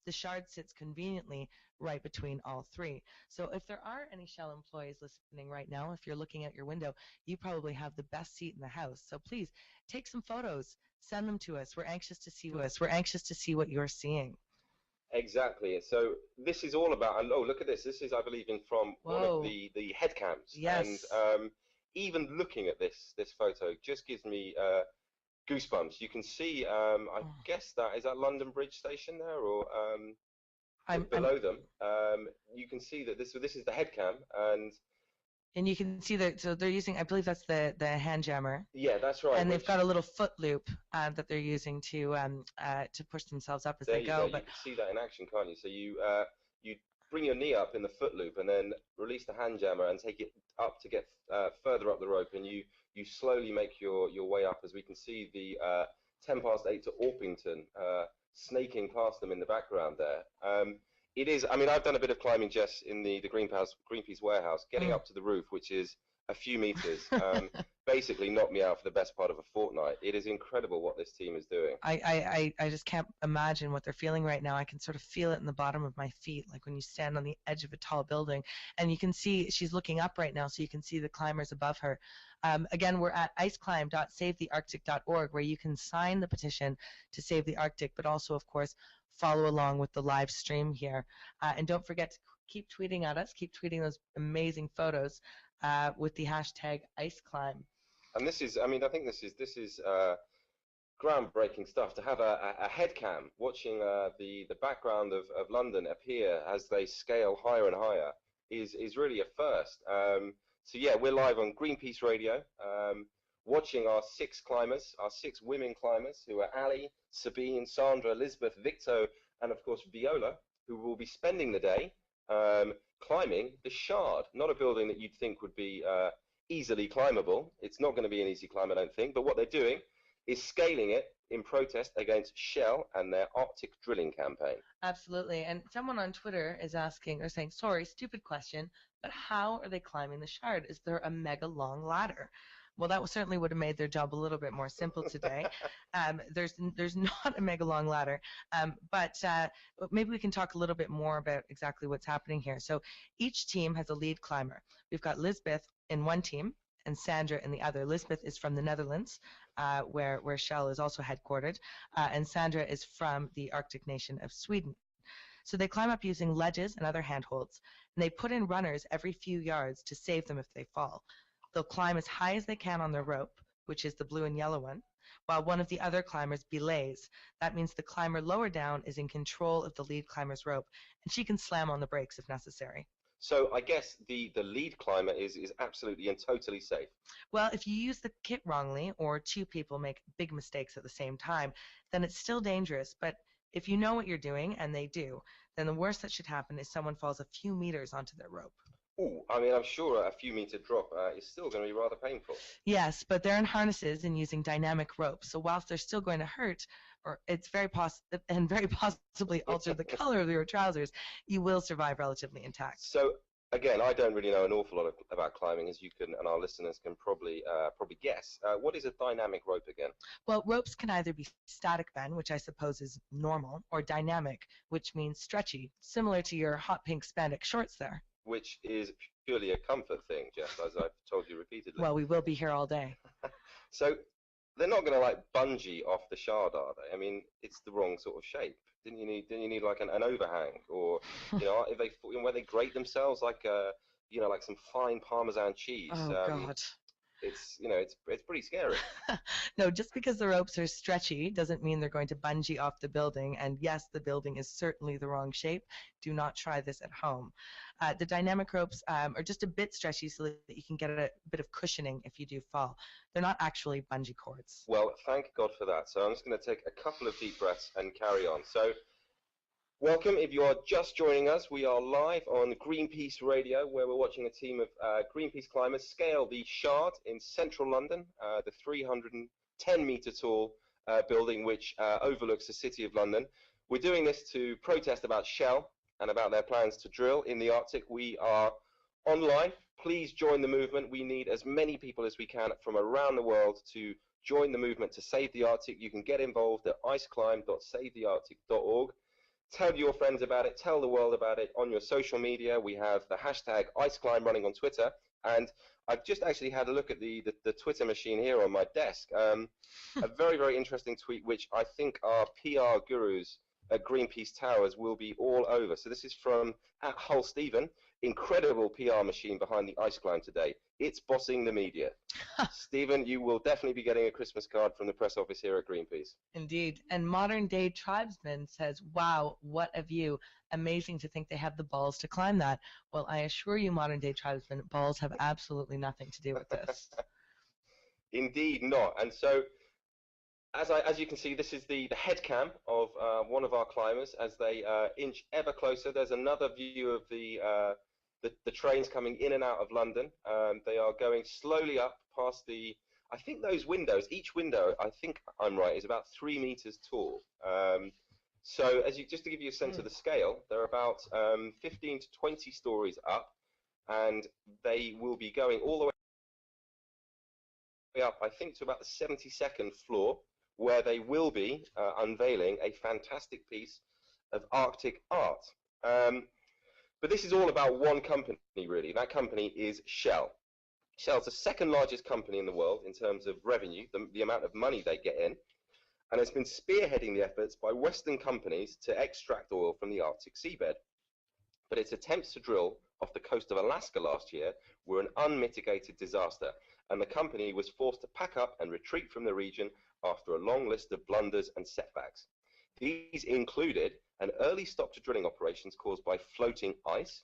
the shard sits conveniently right between all three. So if there are any Shell employees listening right now, if you're looking out your window, you probably have the best seat in the house. So please take some photos, send them to us. We're anxious to see what you're seeing. Exactly. So this is all about, and oh, look at this. This is, I believe, from one of Whoa. the head cams. Yes. And even looking at this photo just gives me goosebumps. You can see, I guess that is that London Bridge station there, or below them. You can see that this is the head cam, and you can see that, so they're using, I believe that's the hand jammer. Yeah, that's right. And they've got a little foot loop that they're using to push themselves up as they go. But you can see that in action, can't you? So you bring your knee up in the foot loop and then release the hand jammer and take it up to get further up the rope, and you slowly make your way up, as we can see the 8:10 to Orpington snaking past them in the background there. It is, I mean, I've done a bit of climbing, Jess, in the Greenpeace warehouse, getting up to the roof, which is a few meters, basically knocked me out for the best part of a fortnight. It is incredible what this team is doing. I just can't imagine what they're feeling right now. I can sort of feel it in the bottom of my feet, like when you stand on the edge of a tall building. And you can see she's looking up right now, so you can see the climbers above her. Again, we're at iceclimb.savethearctic.org, where you can sign the petition to save the Arctic, but also, of course, follow along with the live stream here. And don't forget to keep tweeting at us, keep tweeting those amazing photos with the hashtag #IceClimb. And this is, I mean, I think this is groundbreaking stuff, to have a head cam watching the background of London appear as they scale higher and higher is really a first. So yeah, we're live on Greenpeace Radio, watching our 6 climbers, our 6 women climbers, who are Ali, Sabine, Sandra, Elizabeth, Victo, and of course Viola, who will be spending the day climbing the Shard. Not a building that you'd think would be easily climbable. It's not going to be an easy climb, I don't think, but what they're doing is scaling it in protest against Shell and their Arctic drilling campaign. Absolutely. And someone on Twitter is asking, or saying, sorry, stupid question, but how are they climbing the Shard? Is there a mega long ladder? Well, that certainly would have made their job a little bit more simple today. There's not a mega long ladder, but maybe we can talk a little bit more about exactly what's happening here. So each team has a lead climber. We've got Lisbeth in one team and Sandra in the other. Lisbeth is from the Netherlands, where Shell is also headquartered, and Sandra is from the Arctic nation of Sweden. So they climb up using ledges and other handholds, and they put in runners every few yards to save them if they fall. They'll climb as high as they can on their rope, which is the blue and yellow one, while one of the other climbers belays. That means the climber lower down is in control of the lead climber's rope, and she can slam on the brakes if necessary. So I guess the lead climber is absolutely and totally safe. Well, if you use the kit wrongly, or 2 people make big mistakes at the same time, then it's still dangerous. But if you know what you're doing, and they do, then the worst that should happen is someone falls a few meters onto their rope. Ooh, I mean, I'm sure a few meter drop is still going to be rather painful. Yes, but they're in harnesses and using dynamic ropes. So whilst they're still going to hurt, or it's very possibly alter the color of your trousers, you will survive relatively intact. So again, I don't really know an awful lot about climbing, as you can, and our listeners can probably guess. What is a dynamic rope again? Well, ropes can either be static, Ben, which I suppose is normal, or dynamic, which means stretchy, similar to your hot pink spandex shorts there. Which is purely a comfort thing, Jeff, as I've told you repeatedly. Well, we will be here all day. So they're not going to like bungee off the Shard, are they? I mean, it's the wrong sort of shape. Didn't you need like an overhang, or if they where they grate themselves like like some fine Parmesan cheese? Oh God. It's it's pretty scary. No, just because the ropes are stretchy doesn't mean they're going to bungee off the building. And yes, the building is certainly the wrong shape. Do not try this at home. The dynamic ropes are just a bit stretchy so that you can get a bit of cushioning if you do fall. They're not actually bungee cords. Well, thank God for that. So I'm just going to take a couple of deep breaths and carry on. So welcome. If you are just joining us, we are live on Greenpeace Radio, where we're watching a team of Greenpeace climbers scale the Shard in central London, the 310-metre tall building which overlooks the City of London. We're doing this to protest about Shell and about their plans to drill in the Arctic. We are online. Please join the movement. We need as many people as we can from around the world to join the movement to save the Arctic. You can get involved at iceclimb.savethearctic.org. Tell your friends about it. Tell the world about it on your social media. We have the hashtag IceClimb running on Twitter. And I've just actually had a look at the Twitter machine here on my desk. A very, very interesting tweet, which I think our PR gurus at Greenpeace Towers will be all over. So this is from @Hull Stephen. Incredible PR machine behind the ice climb today. It's bossing the media. Stephen, you will definitely be getting a Christmas card from the press office here at Greenpeace. Indeed. And modern day tribesman says, wow, what a view. Amazing to think they have the balls to climb that. Well, I assure you, modern day tribesmen, balls have absolutely nothing to do with this. Indeed not. And so, as you can see, this is the head cam of one of our climbers as they inch ever closer. There's another view of the trains coming in and out of London. They are going slowly up past I think those windows, each window, I think I'm right, is about 3 meters tall. So just to give you a sense of the scale, they're about 15 to 20 stories up, and they will be going all the way up, I think, to about the 72nd floor, where they will be unveiling a fantastic piece of Arctic art. But this is all about one company, really. That company is Shell. Shell's the second largest company in the world in terms of revenue, the amount of money they get in, and has been spearheading the efforts by Western companies to extract oil from the Arctic seabed. But its attempts to drill off the coast of Alaska last year were an unmitigated disaster, and the company was forced to pack up and retreat from the region after a long list of blunders and setbacks. These included an early stop to drilling operations caused by floating ice,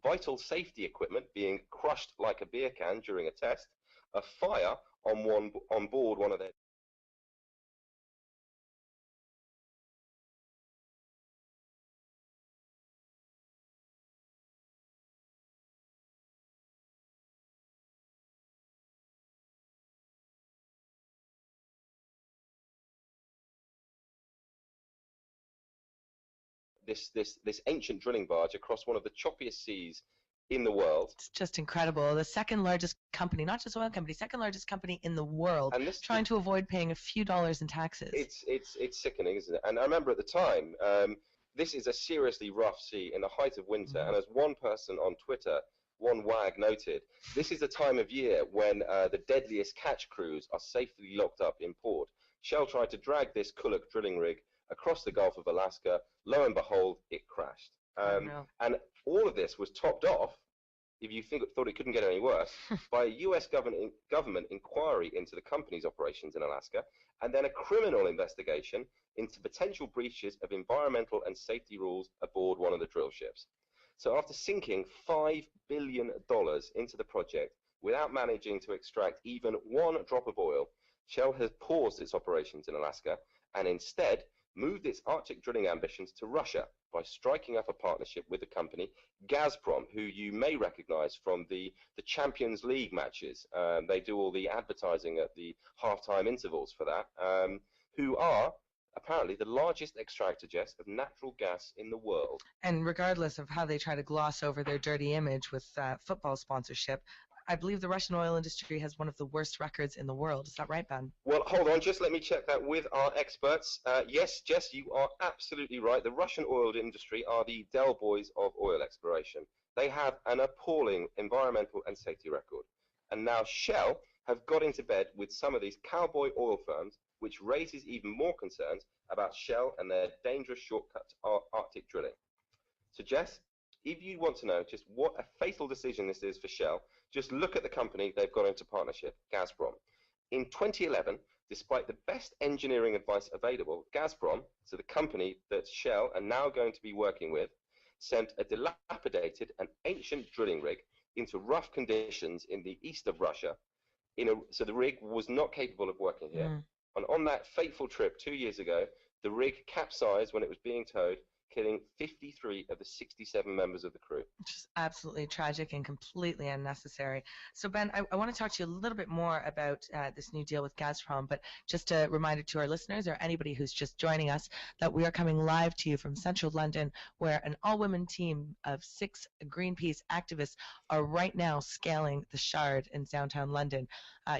vital safety equipment being crushed like a beer can during a test, a fire on board one of their this ancient drilling barge across one of the choppiest seas in the world. It's just incredible. The second largest company, not just oil company, second largest company in the world, and trying to avoid paying a few dollars in taxes. It's sickening, isn't it? And I remember at the time, this is a seriously rough sea in the height of winter, and as one person on Twitter, one wag, noted, this is the time of year when the deadliest catch crews are safely locked up in port. Shell tried to drag this Kuluk drilling rig across the Gulf of Alaska. Lo and behold, it crashed. And all of this was topped off, if you thought it couldn't get any worse, by a US government inquiry into the company's operations in Alaska, and then a criminal investigation into potential breaches of environmental and safety rules aboard one of the drill ships. So after sinking $5 billion into the project without managing to extract even one drop of oil, Shell has paused its operations in Alaska and instead moved its Arctic drilling ambitions to Russia by striking up a partnership with the company Gazprom, who you may recognize from the Champions League matches. They do all the advertising at the halftime intervals for that, who are apparently the largest extractor, Jess, of natural gas in the world. And regardless of how they try to gloss over their dirty image with football sponsorship, I believe the Russian oil industry has one of the worst records in the world. Is that right, Ben? Well, hold on. Just let me check that with our experts. Yes, Jess, you are absolutely right. The Russian oil industry are the Del Boys of oil exploration. They have an appalling environmental and safety record. And now Shell have got into bed with some of these cowboy oil firms, which raises even more concerns about Shell and their dangerous shortcut to Arctic drilling. So, Jess, if you want to know just what a fatal decision this is for Shell, just look at the company they've got into partnership, Gazprom. In 2011, despite the best engineering advice available, Gazprom, so the company that Shell are now going to be working with, sent a dilapidated and ancient drilling rig into rough conditions in the east of Russia. So the rig was not capable of working here. And on that fateful trip 2 years ago, the rig capsized when it was being towed, killing 53 of the 67 members of the crew. Just absolutely tragic and completely unnecessary. So, Ben, I want to talk to you a little bit more about this new deal with Gazprom, but just a reminder to our listeners or anybody who's just joining us that we are coming live to you from central London, where an all-women team of 6 Greenpeace activists are right now scaling the Shard in downtown London.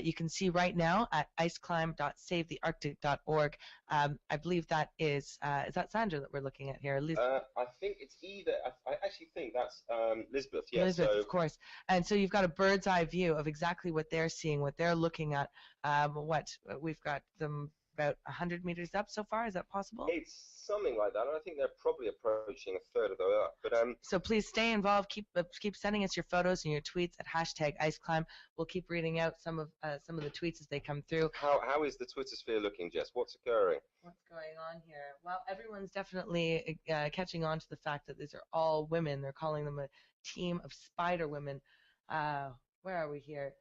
You can see right now at iceclimb.savethearctic.org. I believe that is that Sandra that we're looking at here? I think it's either. I actually think that's Lisbeth. Yeah. Elizabeth, So of course. And so you've got a bird's eye view of exactly what they're seeing, what they're looking at. What we've got them about 100 meters up so far. Is that possible? it's something like that, and I think they're probably approaching a third of the way up. But So please stay involved. Keep sending us your photos and your tweets at #IceClimb. We'll keep reading out some of the tweets as they come through. how is the Twitter sphere looking, Jess? What's occurring? What's going on here? Well, everyone's definitely catching on to the fact that these are all women. They're calling them a team of spider women. Where are we here?